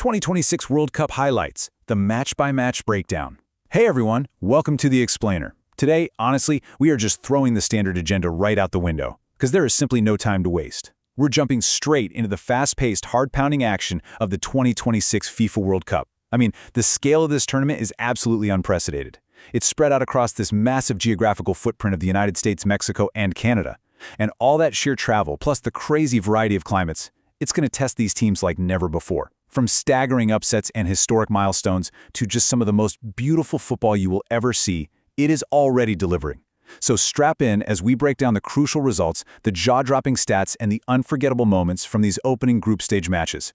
2026 World Cup highlights, the match-by-match breakdown. Hey everyone, welcome to The Explainer. Today, honestly, we are just throwing the standard agenda right out the window, because there is simply no time to waste. We're jumping straight into the fast-paced, hard-pounding action of the 2026 FIFA World Cup. I mean, the scale of this tournament is absolutely unprecedented. It's spread out across this massive geographical footprint of the United States, Mexico, and Canada. And all that sheer travel, plus the crazy variety of climates, it's going to test these teams like never before. From staggering upsets and historic milestones to just some of the most beautiful football you will ever see, it is already delivering. So strap in as we break down the crucial results, the jaw-dropping stats, and the unforgettable moments from these opening group stage matches.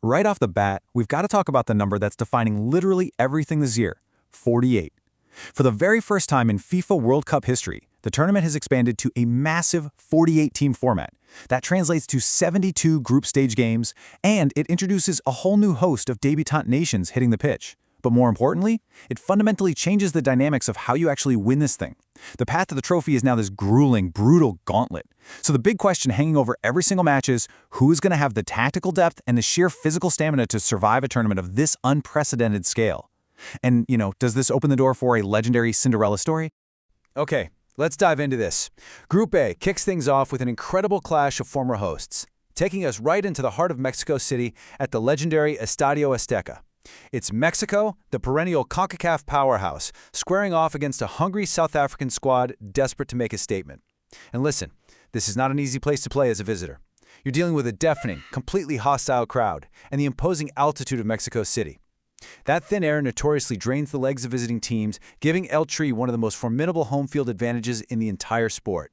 Right off the bat, we've got to talk about the number that's defining literally everything this year, 48. For the very first time in FIFA World Cup history, the tournament has expanded to a massive 48-team format. That translates to 72 group stage games, and it introduces a whole new host of debutant nations hitting the pitch. But more importantly, it fundamentally changes the dynamics of how you actually win this thing. The path to the trophy is now this grueling, brutal gauntlet. So the big question hanging over every single match is, who's going to have the tactical depth and the sheer physical stamina to survive a tournament of this unprecedented scale? And, does this open the door for a legendary Cinderella story? Okay, let's dive into this. Group A kicks things off with an incredible clash of former hosts, taking us right into the heart of Mexico City at the legendary Estadio Azteca. It's Mexico, the perennial CONCACAF powerhouse, squaring off against a hungry South African squad desperate to make a statement. And listen, this is not an easy place to play as a visitor. You're dealing with a deafening, completely hostile crowd and the imposing altitude of Mexico City. That thin air notoriously drains the legs of visiting teams, giving El Tri one of the most formidable home field advantages in the entire sport.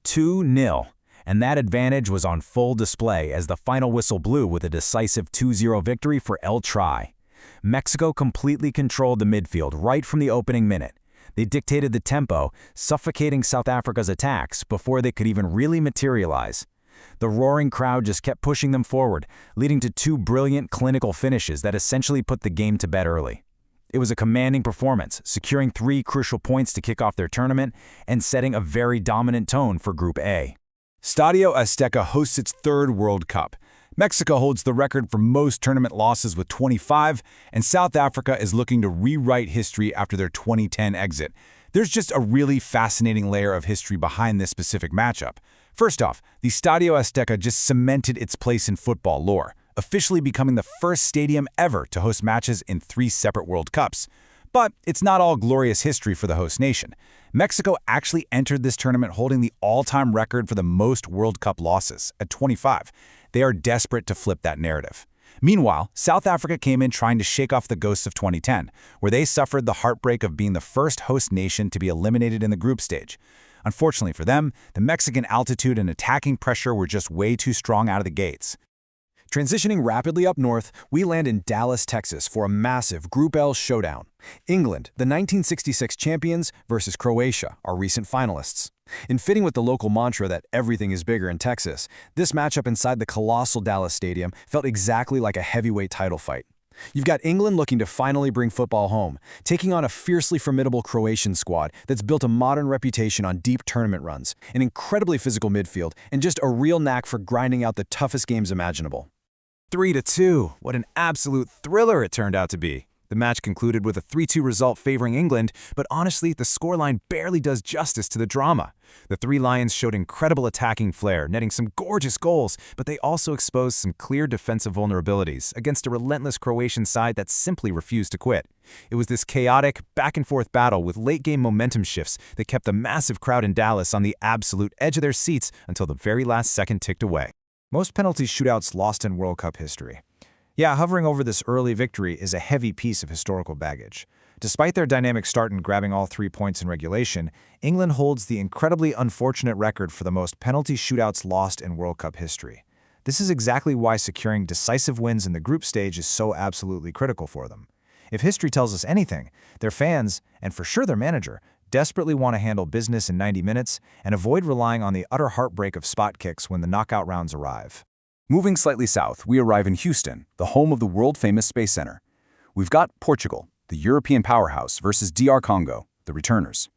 2-0, and that advantage was on full display as the final whistle blew with a decisive 2-0 victory for El Tri. Mexico completely controlled the midfield right from the opening minute. They dictated the tempo, suffocating South Africa's attacks before they could even really materialize. The roaring crowd just kept pushing them forward, leading to two brilliant clinical finishes that essentially put the game to bed early. It was a commanding performance, securing 3 crucial points to kick off their tournament and setting a very dominant tone for Group A. Estadio Azteca hosts its 3rd World Cup. Mexico holds the record for most tournament losses with 25, and South Africa is looking to rewrite history after their 2010 exit. There's just a really fascinating layer of history behind this specific matchup. First off, the Estadio Azteca just cemented its place in football lore, officially becoming the first stadium ever to host matches in 3 separate World Cups. But it's not all glorious history for the host nation. Mexico actually entered this tournament holding the all-time record for the most World Cup losses, at 25. They are desperate to flip that narrative. Meanwhile, South Africa came in trying to shake off the ghosts of 2010, where they suffered the heartbreak of being the first host nation to be eliminated in the group stage. Unfortunately for them, the Mexican altitude and attacking pressure were just way too strong out of the gates. Transitioning rapidly up north, we land in Dallas, Texas for a massive Group L showdown. England, the 1966 champions, versus Croatia, our recent finalists. In fitting with the local mantra that everything is bigger in Texas, this matchup inside the colossal Dallas Stadium felt exactly like a heavyweight title fight. You've got England looking to finally bring football home, taking on a fiercely formidable Croatian squad that's built a modern reputation on deep tournament runs, an incredibly physical midfield, and just a real knack for grinding out the toughest games imaginable. 3-2, what an absolute thriller it turned out to be. The match concluded with a 3-2 result favoring England, but honestly, the scoreline barely does justice to the drama. The Three Lions showed incredible attacking flair, netting some gorgeous goals, but they also exposed some clear defensive vulnerabilities against a relentless Croatian side that simply refused to quit. It was this chaotic, back-and-forth battle with late-game momentum shifts that kept the massive crowd in Dallas on the absolute edge of their seats until the very last second ticked away. Most penalty shootouts lost in World Cup history. Yeah, hovering over this early victory is a heavy piece of historical baggage. Despite their dynamic start in grabbing all 3 points in regulation, England holds the incredibly unfortunate record for the most penalty shootouts lost in World Cup history. This is exactly why securing decisive wins in the group stage is so absolutely critical for them. If history tells us anything, their fans, and for sure their manager, desperately want to handle business in 90 minutes and avoid relying on the utter heartbreak of spot kicks when the knockout rounds arrive. Moving slightly south, we arrive in Houston, the home of the world-famous Space Center. We've got Portugal, the European powerhouse, versus DR Congo, the returners.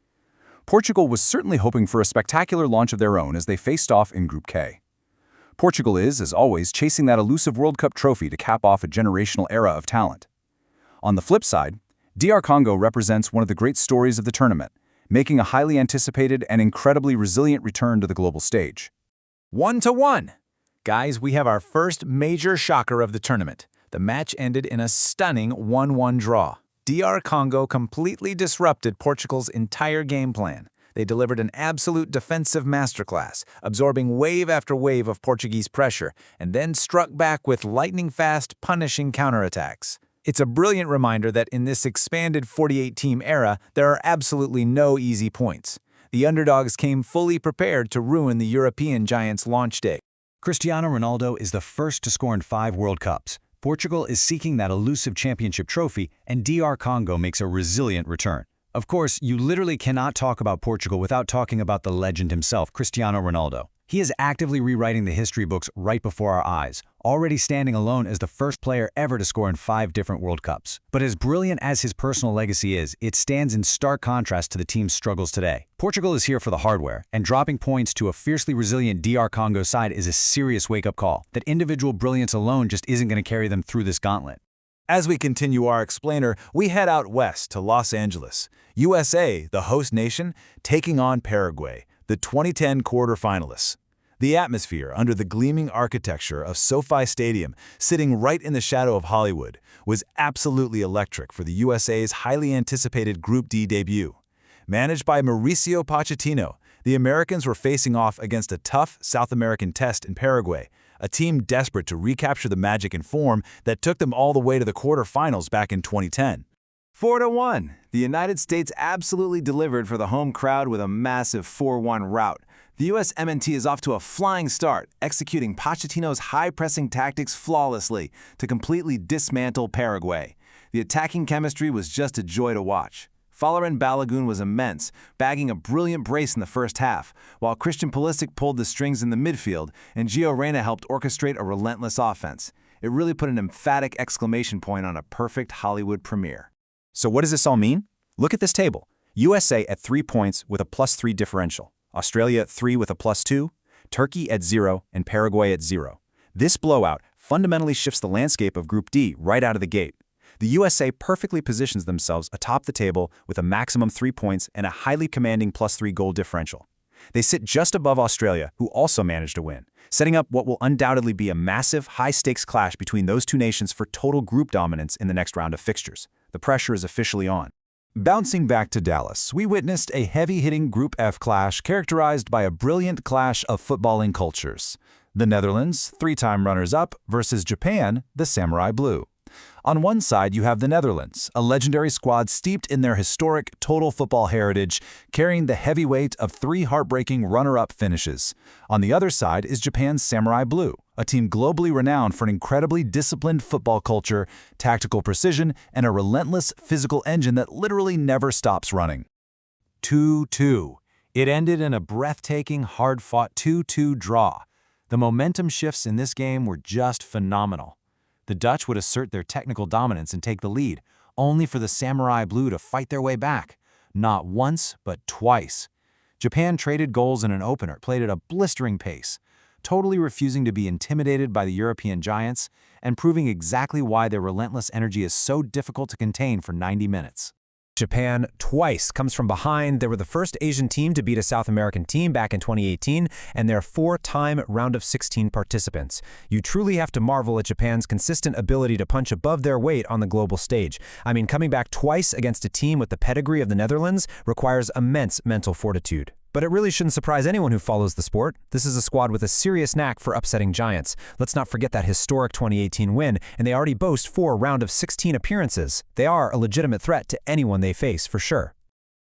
Portugal was certainly hoping for a spectacular launch of their own as they faced off in Group K. Portugal is, as always, chasing that elusive World Cup trophy to cap off a generational era of talent. On the flip side, DR Congo represents one of the great stories of the tournament, making a highly anticipated and incredibly resilient return to the global stage. 1-1. Guys, we have our first major shocker of the tournament. The match ended in a stunning 1-1 draw. DR Congo completely disrupted Portugal's entire game plan. They delivered an absolute defensive masterclass, absorbing wave after wave of Portuguese pressure, and then struck back with lightning-fast, punishing counterattacks. It's a brilliant reminder that in this expanded 48-team era, there are absolutely no easy points. The underdogs came fully prepared to ruin the European giants' launch day. Cristiano Ronaldo is the first to score in 5 World Cups. Portugal is seeking that elusive championship trophy, and DR Congo makes a resilient return. Of course, you literally cannot talk about Portugal without talking about the legend himself, Cristiano Ronaldo. He is actively rewriting the history books right before our eyes, already standing alone as the first player ever to score in 5 different World Cups. But as brilliant as his personal legacy is, it stands in stark contrast to the team's struggles today. Portugal is here for the hardware, and dropping points to a fiercely resilient DR Congo side is a serious wake-up call that individual brilliance alone just isn't going to carry them through this gauntlet. As we continue our explainer, we head out west to Los Angeles, USA, the host nation, taking on Paraguay, the 2010 quarterfinalists. The atmosphere under the gleaming architecture of SoFi Stadium, sitting right in the shadow of Hollywood, was absolutely electric for the USA's highly anticipated Group D debut. Managed by Mauricio Pochettino, the Americans were facing off against a tough South American test in Paraguay, a team desperate to recapture the magic and form that took them all the way to the quarterfinals back in 2010. 4-1. The United States absolutely delivered for the home crowd with a massive 4-1 rout. The U.S. MNT is off to a flying start, executing Pochettino's high-pressing tactics flawlessly to completely dismantle Paraguay. The attacking chemistry was just a joy to watch. Folarin Balogun was immense, bagging a brilliant brace in the first half, while Christian Pulisic pulled the strings in the midfield and Gio Reyna helped orchestrate a relentless offense. It really put an emphatic exclamation point on a perfect Hollywood premiere. So what does this all mean? Look at this table. USA at 3 points with a +3 differential. Australia at 3 with a +2, Turkey at 0, and Paraguay at 0. This blowout fundamentally shifts the landscape of Group D right out of the gate. The USA perfectly positions themselves atop the table with a maximum 3 points and a highly commanding +3 goal differential. They sit just above Australia, who also managed to win, setting up what will undoubtedly be a massive, high-stakes clash between those two nations for total group dominance in the next round of fixtures. The pressure is officially on. Bouncing back to Dallas, we witnessed a heavy-hitting Group F clash characterized by a brilliant clash of footballing cultures. The Netherlands, 3-time runners-up, versus Japan, the Samurai Blue. On one side, you have the Netherlands, a legendary squad steeped in their historic total football heritage, carrying the heavy weight of 3 heartbreaking runner-up finishes. On the other side is Japan's Samurai Blue, a team globally renowned for an incredibly disciplined football culture, tactical precision, and a relentless physical engine that literally never stops running. 2-2. It ended in a breathtaking, hard-fought 2-2 draw. The momentum shifts in this game were just phenomenal. The Dutch would assert their technical dominance and take the lead, only for the Samurai Blue to fight their way back. Not once, but twice. Japan traded goals in an opener, played at a blistering pace, totally refusing to be intimidated by the European giants and proving exactly why their relentless energy is so difficult to contain for 90 minutes. Japan twice comes from behind. They were the first Asian team to beat a South American team back in 2018, and they're 4-time round of 16 participants. You truly have to marvel at Japan's consistent ability to punch above their weight on the global stage. I mean, coming back twice against a team with the pedigree of the Netherlands requires immense mental fortitude. But it really shouldn't surprise anyone who follows the sport. This is a squad with a serious knack for upsetting giants. Let's not forget that historic 2018 win, and they already boast 4 round of 16 appearances. They are a legitimate threat to anyone they face, for sure.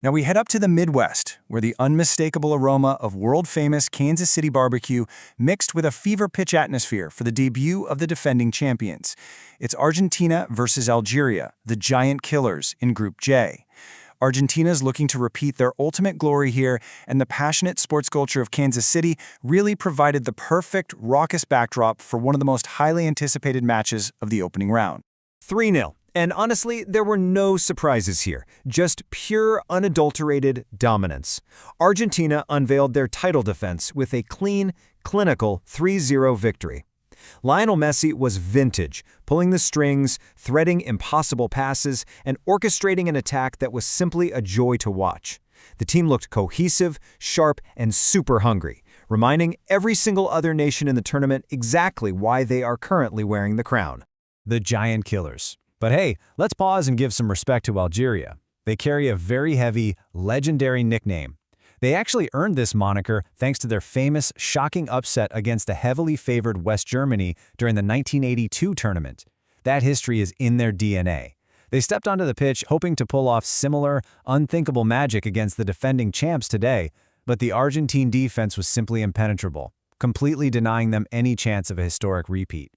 Now we head up to the Midwest, where the unmistakable aroma of world-famous Kansas City barbecue mixed with a fever-pitch atmosphere for the debut of the defending champions. It's Argentina versus Algeria, the giant killers in Group J. Argentina's looking to repeat their ultimate glory here, and the passionate sports culture of Kansas City really provided the perfect, raucous backdrop for one of the most highly anticipated matches of the opening round. 3-0. And honestly, there were no surprises here, just pure, unadulterated dominance. Argentina unveiled their title defense with a clean, clinical 3-0 victory. Lionel Messi was vintage, pulling the strings, threading impossible passes, and orchestrating an attack that was simply a joy to watch. The team looked cohesive, sharp, and super hungry, reminding every single other nation in the tournament exactly why they are currently wearing the crown. The Giant Killers. But hey, let's pause and give some respect to Algeria. They carry a very heavy, legendary nickname. They actually earned this moniker thanks to their famous, shocking upset against the heavily favored West Germany during the 1982 tournament. That history is in their DNA. They stepped onto the pitch hoping to pull off similar, unthinkable magic against the defending champs today, but the Argentine defense was simply impenetrable, completely denying them any chance of a historic repeat.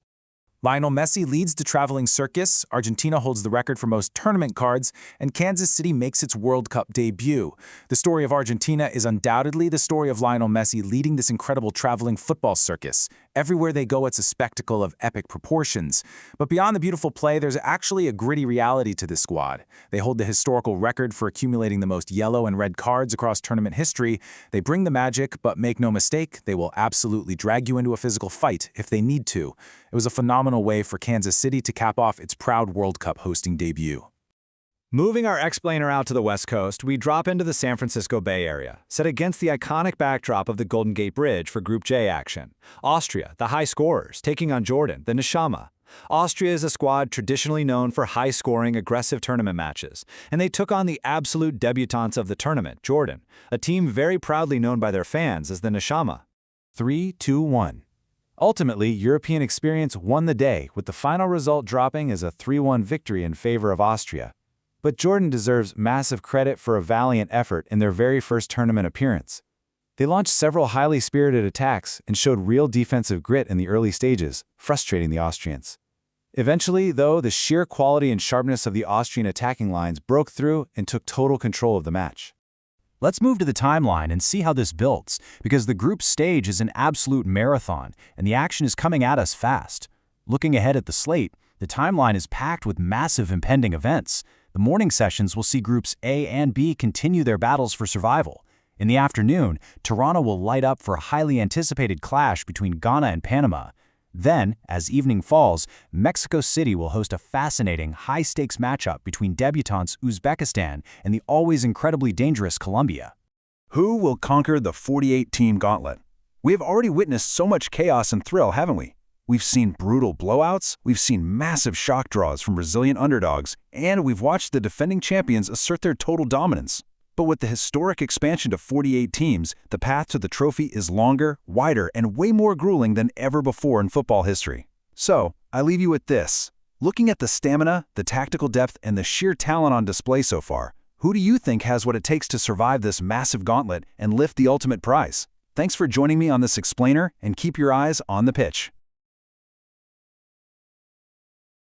Lionel Messi leads the traveling circus, Argentina holds the record for most tournament cards, and Kansas City makes its World Cup debut. The story of Argentina is undoubtedly the story of Lionel Messi leading this incredible traveling football circus. Everywhere they go, it's a spectacle of epic proportions. But beyond the beautiful play, there's actually a gritty reality to this squad. They hold the historical record for accumulating the most yellow and red cards across tournament history. They bring the magic, but make no mistake, they will absolutely drag you into a physical fight if they need to. It was a phenomenal way for Kansas City to cap off its proud World Cup hosting debut. Moving our explainer out to the West Coast, we drop into the San Francisco Bay Area, set against the iconic backdrop of the Golden Gate Bridge for Group J action. Austria, the high scorers, taking on Jordan, the Neshama. Austria is a squad traditionally known for high-scoring, aggressive tournament matches, and they took on the absolute debutantes of the tournament, Jordan, a team very proudly known by their fans as the Neshama. 3-2-1. Ultimately, European experience won the day, with the final result dropping as a 3-1 victory in favor of Austria. But Jordan deserves massive credit for a valiant effort in their very first tournament appearance. They launched several highly spirited attacks and showed real defensive grit in the early stages, frustrating the Austrians. Eventually, though, the sheer quality and sharpness of the Austrian attacking lines broke through and took total control of the match. Let's move to the timeline and see how this builds, because the group stage is an absolute marathon, and the action is coming at us fast. Looking ahead at the slate, the timeline is packed with massive impending events. The morning sessions will see Groups A and B continue their battles for survival. In the afternoon, Toronto will light up for a highly anticipated clash between Ghana and Panama. Then, as evening falls, Mexico City will host a fascinating, high-stakes matchup between debutantes Uzbekistan and the always incredibly dangerous Colombia. Who will conquer the 48-team gauntlet? We have already witnessed so much chaos and thrill, haven't we? We've seen brutal blowouts, we've seen massive shock draws from resilient underdogs, and we've watched the defending champions assert their total dominance. But with the historic expansion to 48 teams, the path to the trophy is longer, wider, and way more grueling than ever before in football history. So, I leave you with this. Looking at the stamina, the tactical depth, and the sheer talent on display so far, who do you think has what it takes to survive this massive gauntlet and lift the ultimate prize? Thanks for joining me on this explainer, and keep your eyes on the pitch.